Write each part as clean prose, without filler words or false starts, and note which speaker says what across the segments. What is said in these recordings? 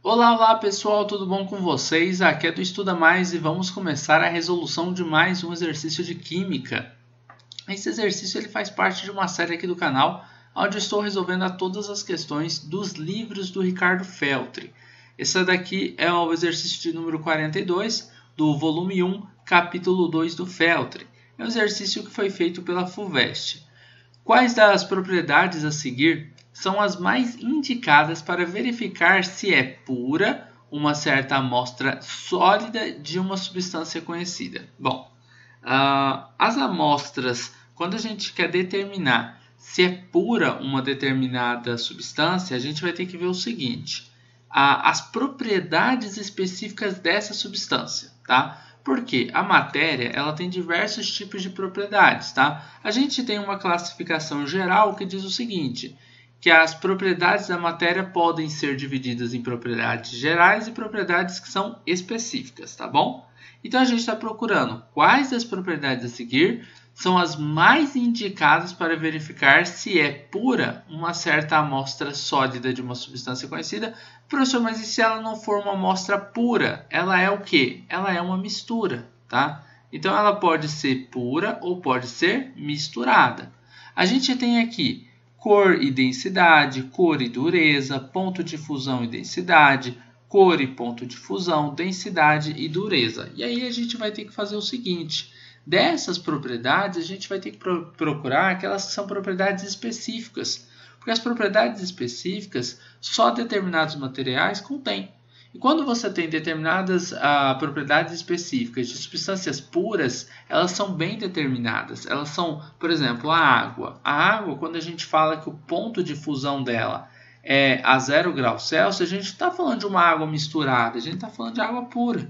Speaker 1: Olá, olá pessoal, tudo bom com vocês? Aqui é do Estuda Mais e vamos começar a resolução de mais um exercício de Química. Esse exercício ele faz parte de uma série aqui do canal, onde eu estou resolvendo todas as questões dos livros do Ricardo Feltri. Esse daqui é o exercício de número 42 do volume 1, capítulo 2 do Feltri. É um exercício que foi feito pela FUVEST. Quais das propriedades a seguir são as mais indicadas para verificar se é pura uma certa amostra sólida de uma substância conhecida? Bom, as amostras, quando a gente quer determinar se é pura uma determinada substância, a gente vai ter que ver o seguinte: as propriedades específicas dessa substância, tá? Porque a matéria ela tem diversos tipos de propriedades, tá? A gente tem uma classificação geral que diz o seguinte, que as propriedades da matéria podem ser divididas em propriedades gerais e propriedades que são específicas, tá bom? Então a gente está procurando quais das propriedades a seguir são as mais indicadas para verificar se é pura uma certa amostra sólida de uma substância conhecida. Professor, mas e se ela não for uma amostra pura? Ela é o quê? Ela é uma mistura, tá? Então ela pode ser pura ou pode ser misturada. A gente tem aqui cor e densidade, cor e dureza, ponto de fusão e densidade, cor e ponto de fusão, densidade e dureza. E aí a gente vai ter que fazer o seguinte: dessas propriedades a gente vai ter que procurar aquelas que são propriedades específicas, porque as propriedades específicas só determinados materiais contêm. E quando você tem determinadas propriedades específicas de substâncias puras, elas são bem determinadas. Elas são, por exemplo, a água. A água, quando a gente fala que o ponto de fusão dela é a 0 graus Celsius, a gente está falando de uma água misturada, a gente está falando de água pura.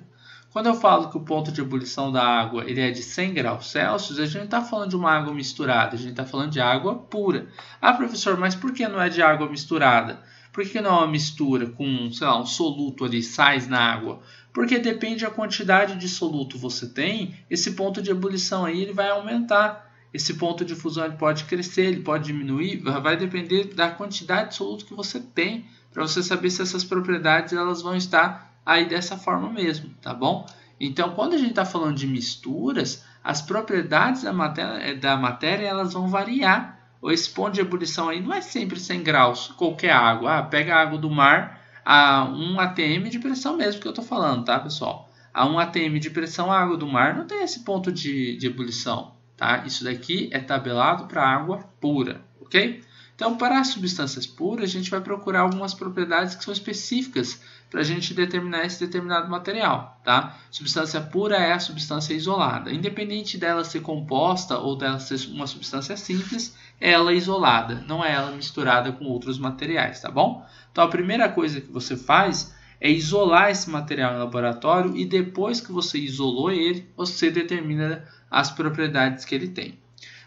Speaker 1: Quando eu falo que o ponto de ebulição da água ele é de 100 graus Celsius, a gente não está falando de uma água misturada, a gente está falando de água pura. Ah, professor, mas por que não é de água misturada? Por que não é uma mistura com, sei lá, um soluto ali, sais na água? Porque depende da quantidade de soluto que você tem, esse ponto de ebulição aí ele vai aumentar. Esse ponto de fusão ele pode crescer, ele pode diminuir, vai depender da quantidade de soluto que você tem, para você saber se essas propriedades elas vão estar aí dessa forma mesmo, tá bom? Então, quando a gente está falando de misturas, as propriedades da matéria elas vão variar. Esse ponto de ebulição aí não é sempre 100 graus, qualquer água. Pega a água do mar a 1 atm de pressão mesmo que eu estou falando, tá, pessoal? A 1 atm de pressão, a água do mar não tem esse ponto de ebulição, tá? Isso daqui é tabelado para água pura, ok? Então, para as substâncias puras, a gente vai procurar algumas propriedades que são específicas para a gente determinar esse determinado material, tá? Substância pura é a substância isolada. Independente dela ser composta ou dela ser uma substância simples, ela é isolada, não é ela misturada com outros materiais, tá bom? Então, a primeira coisa que você faz é isolar esse material em laboratório e depois que você isolou ele, você determina as propriedades que ele tem.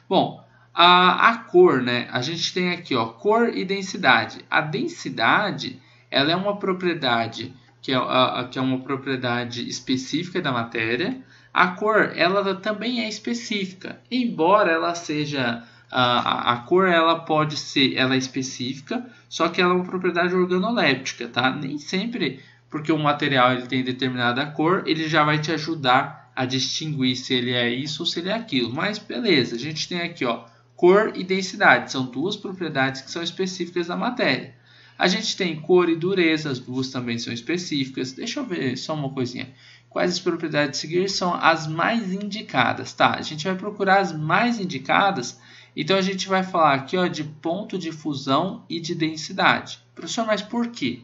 Speaker 1: Bom, a cor, né? A gente tem aqui, ó, cor e densidade. A densidade, ela é uma propriedade que é uma propriedade específica da matéria. A cor, ela também é específica, embora ela seja a cor, ela pode ser, ela é específica, só que ela é uma propriedade organoléptica, tá? Nem sempre, porque o material ele tem determinada cor, ele já vai te ajudar a distinguir se ele é isso ou se ele é aquilo. Mas beleza, a gente tem aqui, ó, cor e densidade, são duas propriedades que são específicas da matéria. A gente tem cor e dureza, as duas também são específicas. Deixa eu ver só uma coisinha. Quais as propriedades a seguir são as mais indicadas? Tá, a gente vai procurar as mais indicadas, então a gente vai falar aqui, ó, de ponto de fusão e de densidade. Professor, mas por quê?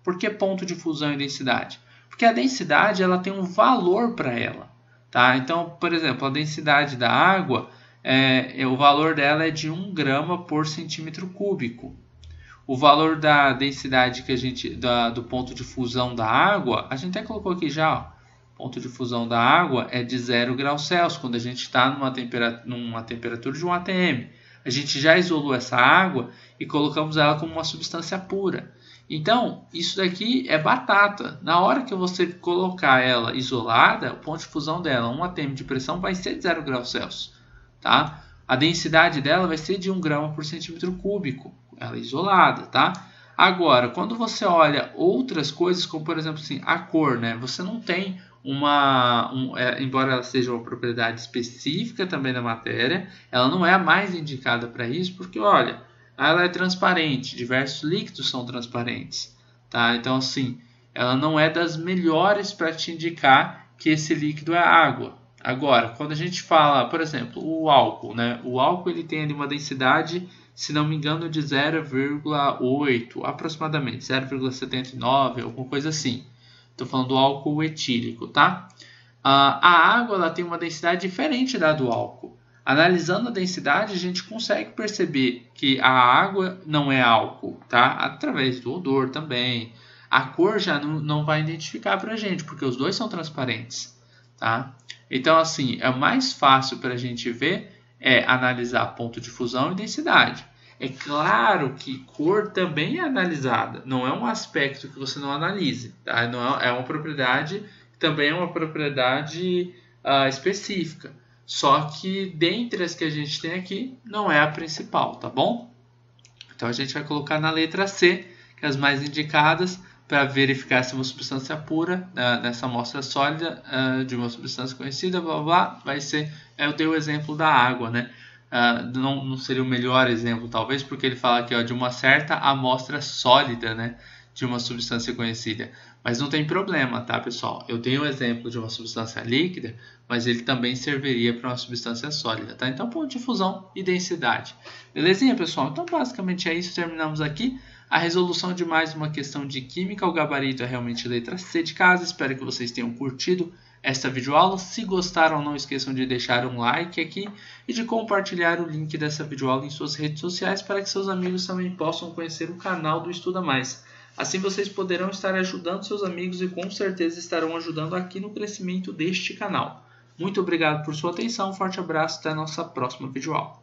Speaker 1: Por que ponto de fusão e densidade? Porque a densidade ela tem um valor para ela, tá? Então, por exemplo, a densidade da água, o valor dela é de 1 grama por centímetro cúbico. O valor da densidade que a gente do ponto de fusão da água, a gente até colocou aqui já, ó, ponto de fusão da água é de 0 graus Celsius, quando a gente está numa temperatura de 1 atm. A gente já isolou essa água e colocamos ela como uma substância pura. Então, isso daqui é batata. Na hora que você colocar ela isolada, o ponto de fusão dela, 1 atm de pressão, vai ser de 0 graus Celsius. Tá? A densidade dela vai ser de 1 grama por centímetro cúbico. Ela é isolada, tá? Agora, quando você olha outras coisas, como por exemplo assim, a cor, né? Você não tem embora ela seja uma propriedade específica também da matéria, ela não é a mais indicada para isso, porque olha, ela é transparente, diversos líquidos são transparentes, tá? Então assim, ela não é das melhores para te indicar que esse líquido é água. Agora, quando a gente fala, por exemplo, o álcool, né? O álcool ele tem ali uma densidade, se não me engano, de 0,8 aproximadamente, 0,79, alguma coisa assim. Estou falando do álcool etílico, tá? A água ela tem uma densidade diferente da do álcool. Analisando a densidade, a gente consegue perceber que a água não é álcool, tá? Através do odor também. A cor já não vai identificar para a gente, porque os dois são transparentes, tá? Então, assim, é mais fácil para a gente ver analisar ponto de fusão e densidade. É claro que cor também é analisada, não é um aspecto que você não analise, tá? Não é uma propriedade, também é uma propriedade específica, só que dentre as que a gente tem aqui, não é a principal, tá bom? Então a gente vai colocar na letra C, que é as mais indicadas, para verificar se uma substância pura, nessa amostra sólida de uma substância conhecida, blá, blá, blá, vai ser, eu dei o exemplo da água, né? Não seria o melhor exemplo, talvez, porque ele fala aqui de uma certa amostra sólida, né, de uma substância conhecida. Mas não tem problema, tá, pessoal? Eu dei o exemplo de uma substância líquida, mas ele também serviria para uma substância sólida, tá? Então, ponto de fusão e densidade. Belezinha, pessoal? Então, basicamente é isso. Terminamos aqui a resolução de mais uma questão de química. O gabarito é realmente letra C de casa. Espero que vocês tenham curtido esta videoaula. Se gostaram, não esqueçam de deixar um like aqui e de compartilhar o link dessa videoaula em suas redes sociais para que seus amigos também possam conhecer o canal do Estuda Mais. Assim vocês poderão estar ajudando seus amigos e com certeza estarão ajudando aqui no crescimento deste canal. Muito obrigado por sua atenção, um forte abraço, até a nossa próxima videoaula.